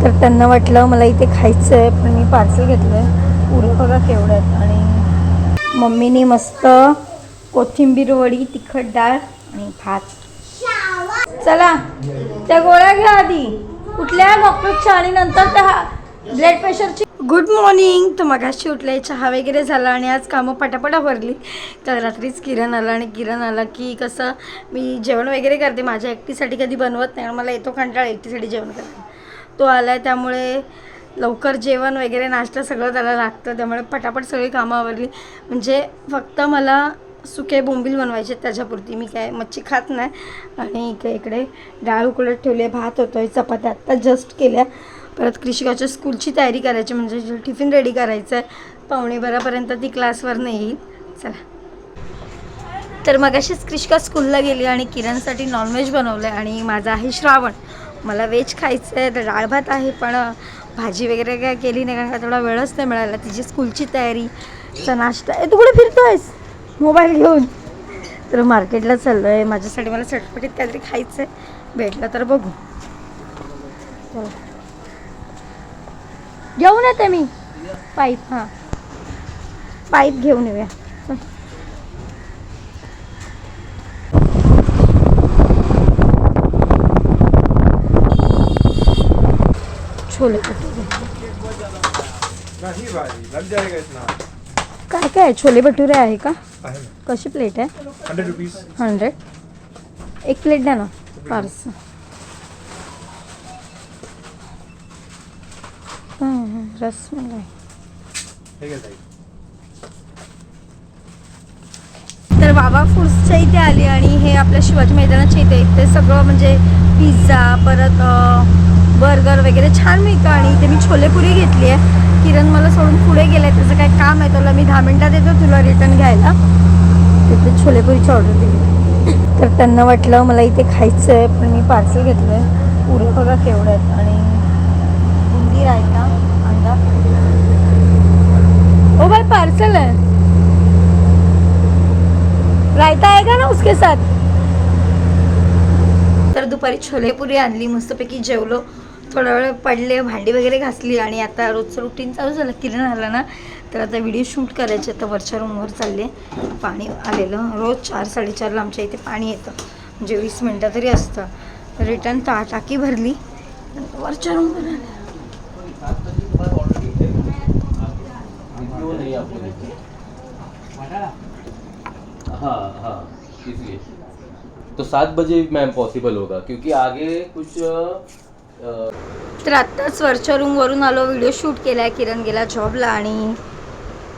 तर त्यांना वाटलं मला इथे खायचं आहे, पण मी पार्सल घेतलं आहे. पुरं बघा केवढं आहेत. आणि मम्मीने मस्त कोथिंबीर वडी, तिखट डाळ आणि भात. चला त्या गोळ्या घ्या आधी, कुठल्या डॉक्टरच्या, आणि नंतर त्या ब्लड प्रेशरची. Good morning. तर मगाशी उठले, चहा वगैरे झाला आणि आज कामं पटापटा भरली. तर रात्रीच किरण आला आणि किरण आला की कसं मी जेवण वगैरे करते, माझ्या एकटीसाठी कधी बनवत नाही, मला येतो कंटाळा एकटीसाठी जेवण करायला. तो आला आहे त्यामुळे लवकर जेवण वगैरे नाश्ता सगळं त्याला लागतं, त्यामुळे पटापट सगळी कामं आवरली. म्हणजे फक्त मला सुके बोंबील बनवायचे, त्याच्यापुरती. मी काय मच्छी खात नाही. आणि इकडे डाळ उकळत ठेवली आहे, भात होतो आहे, चपात्या आत्ता जस्ट केल्या. परत कृषिकाच्या स्कूलची तयारी करायची, म्हणजे टिफिन रेडी करायचं आहे. 11:15पर्यंत ती क्लासवरनं येईल. चला. तर मग अशीच कृषिका स्कूलला गेली आणि किरणसाठी नॉनव्हेज बनवलं आहे. आणि माझा आहे श्रावण, मला व्हेज खायचं आहे. तर डाळ भात आहे, पण भाजी वगैरे काय केली नाही, कारण का थोडा वेळच नाही मिळाला. तिची स्कूलची तयारीचा नाश्ता आहे. तू कुठे फिरतोयस मोबाईल घेऊन? तर मार्केटला चाललो आहे, माझ्यासाठी मला चटपटीत काहीतरी खायचं आहे, भेटलं तर बघू. चला घेऊन येते मी पाईप. हां, पाईप घेऊन येऊया. छोले भटुरे काय काय छोले भटुरे आहे का? कशी प्लेट आहे? 100 रुपीज. 100. एक प्लेट द्या ना पार्सल. रसमलाई. तर बाबा फूड्सच्या इथे आली आणि हे आपल्या शिवाजी मैदानाच्या इथे ते सगळं म्हणजे पिझ्झा, परत बर्गर वगैरे छान मिळतं. आणि इथे मी छोलेपुरी घेतली आहे. किरण मला सोडून पुढे गेलं आहे, त्याचं काय काम आहे, त्याला मी 10 मिनटात येतो तुला रिटर्न घ्यायला. तिथे छोलेपुरीची ऑर्डर दिली. तर त्यांना वाटलं मला इथे खायचं आहे, पण मी पार्सल घेतलं आहे. पुरं बघा केवढं आहेत. आणि बुंदी रायता, अंडा. ओ भाई पार्सल है, रायता आएगा ना उसके साथ. तर दुपारी छोलेपुरी आणली, मस्तपैकी जेवलो, थोडा वेळ पडले, भांडी वगैरे घासली. आणि आता रोजचं रुटीन चालू झालं. किरण आला ना, तर आता व्हिडिओ शूट करायचे. तर वरच्या रूमवर चालले. पाणी आलेलं, रोज 4-4:30ला आमच्या इथे पाणी येतं, म्हणजे 20 मिनटं तरी असतं. रिटर्न टाकी भरली, वरच्या रूमवर आले. हाँ हाँ इसलिए तो 7 बजे मैम पॉसिबल होगा क्योंकि आगे कुछ तर आत्ताच वरच्या रूमवरून आलो, व्हिडिओ शूट केला. किरण गेला जॉबला आणि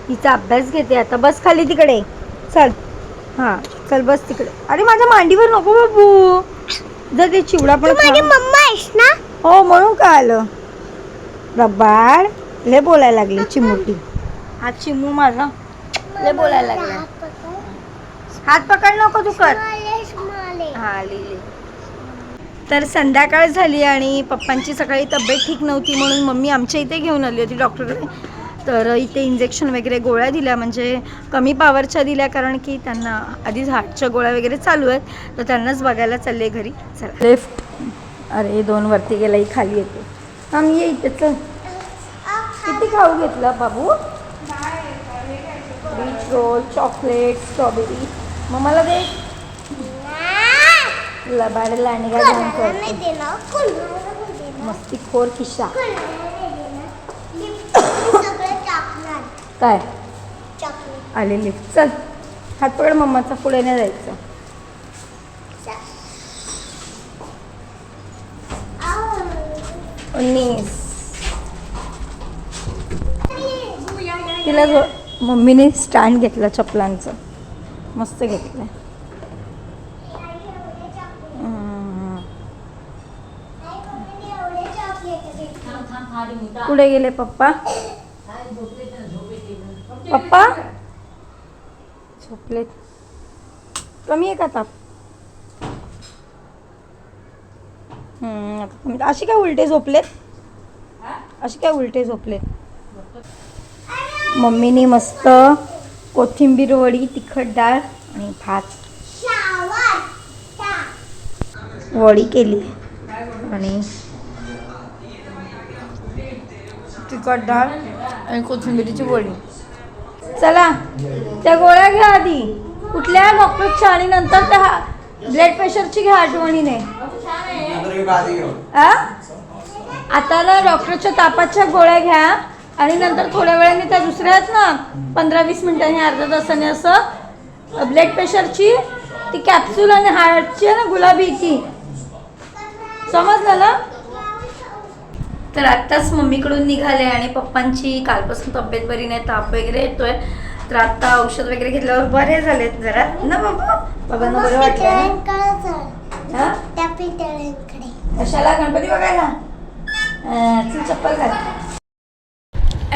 हिचा अभ्यास घेते आता. बस खाली तिकडे, चल. हां चल बस तिकडे. अरे माझ्या मांडीवर नको बाबू, जर ते चिवडा पण माझी मम्मा आहेस ना? हो म्हणून काय आलं. रबाड लय बोलायला लागले, चिमुटी. हा चिमू माझा लय बोलायला लागला. हात पकड नको तू कर. हा लिहिले. तर संध्याकाळ झाली आणि पप्पांची सकाळी तब्येत ठीक नव्हती, म्हणून मम्मी आमच्या इथे घेऊन आली होती डॉक्टरकडे. तर इथे इंजेक्शन वगैरे गोळ्या दिल्या, म्हणजे कमी पावरच्या दिल्या, कारण की त्यांना आधीच हार्टच्या गोळ्या वगैरे चालू आहेत. तर त्यांनाच बघायला चालले घरी. चला लेफ्ट. अरे 2 वरती गेलाही खाली येते. हां मी ये इथे. चल किती खाऊ घेतला बाबू? बीच रोल, चॉकलेट, स्ट्रॉबेरी. मग मला दे. लबाडला आणि काय जाऊन करतो मस्ती खोर खिस्सा. काय आले लिफ्ट. चल हात पकड मम्माचा, पुढे नाही जायचं. तिला जो मम्मीने स्टँड घेतला चपलांचं, मस्त घेतलं. कुठे गेले पप्पा? पप्पा झोपलेत. कमी आहे का ताप? अशी काय उलटे झोपलेत? अशी काय उलटे झोपलेत? मम्मीने मस्त कोथिंबीर वडी, तिखट डाळ आणि भात वडी केली. आणि तिखट डाळ आणि कोथिंबिरीची वडी. चला त्या गोळ्या घ्या आधी. कुठल्या डॉक्टरच्या आणि नंतर त्या ब्लड प्रेशरची घ्या आठवणीने. आता ना डॉक्टरच्या तापाच्या गोळ्या घ्या आणि नंतर थोड्या वेळाने त्या दुसऱ्या आहेत ना 15-20 मिनिटांनी अर्ध्या तासाने असं ब्लड प्रेशरची ती कॅप्सूल आणि हार्टची आहे ना गुलाबी ती. समजलं ना. तर आत्ताच मम्मीकडून निघाले आणि पप्पांची कालपासून तब्येत बरी नाही, ताप वगैरे येतोय. तर आत्ता औषध वगैरे घेतल्यावर बरे झालेत जरा ना बाबा. बाबांना बरं वाटलं ना. कशाला गणपती बघायला. चल चप्पल घाल.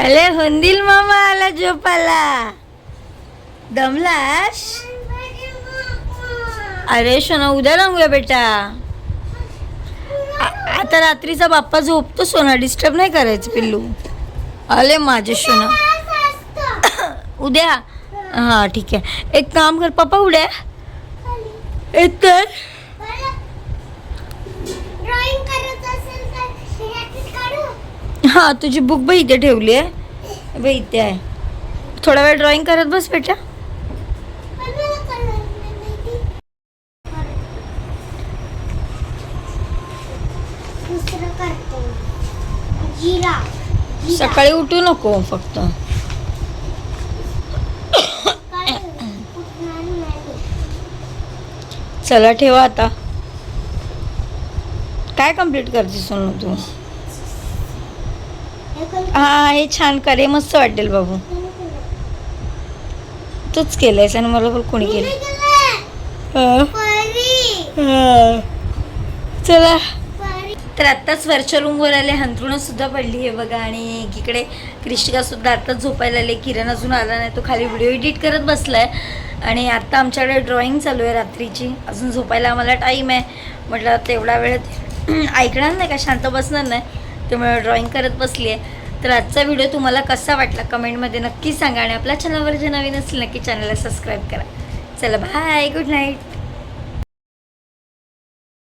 अरे हुंदिल मामा आला झोपाला. दमलास. अरे शोना उद्या रंगूया बेटा. आता रात्रीचा बाप्पा झोपतो सोना, डिस्टर्ब नाही करायचं पिल्लू. आले माझे शोना. उद्या हां ठीक आहे. एक काम कर पप्पा उद्या एक तर हां तुझी बुक बाई इथे ठेवली आहे बाई, इथे आहे. थोडा वेळ ड्रॉइंग करत बस बेटा. सकाळी उठू नको फक्त. चला ठेवा आता. काय कंप्लीट करते सोनू तू. हा हे छान करे, मस्त वाटेल बाबू. तूच केलंयस आणि मला पण कोणी केलं. चला. तर आत्ताच वरच्या रूमवर आले. हंतरुणं सुद्धा पडली आहे बघा. आणि एकीकडे क्रिष्टिका सुद्धा आत्ताच झोपायला आले. किरण अजून आला नाही, तो खाली व्हिडिओ एडिट करत बसलाय. आणि आत्ता आमच्याकडे ड्रॉइंग चालू आहे रात्रीची. अजून झोपायला आम्हाला टाईम आहे. म्हटलं तेवढा वेळ ऐकणार नाही का, शांत बसणार नाही, त्यामुळे ड्रॉइंग करत बसली आहे. तर आजचा व्हिडिओ तुम्हाला कसा वाटला कमेंटमध्ये नक्की सांगा. आणि आपल्या चॅनलवर जे नवीन असेल नक्की चॅनलला सबस्क्राईब करा. चला बाय, गुड नाईट.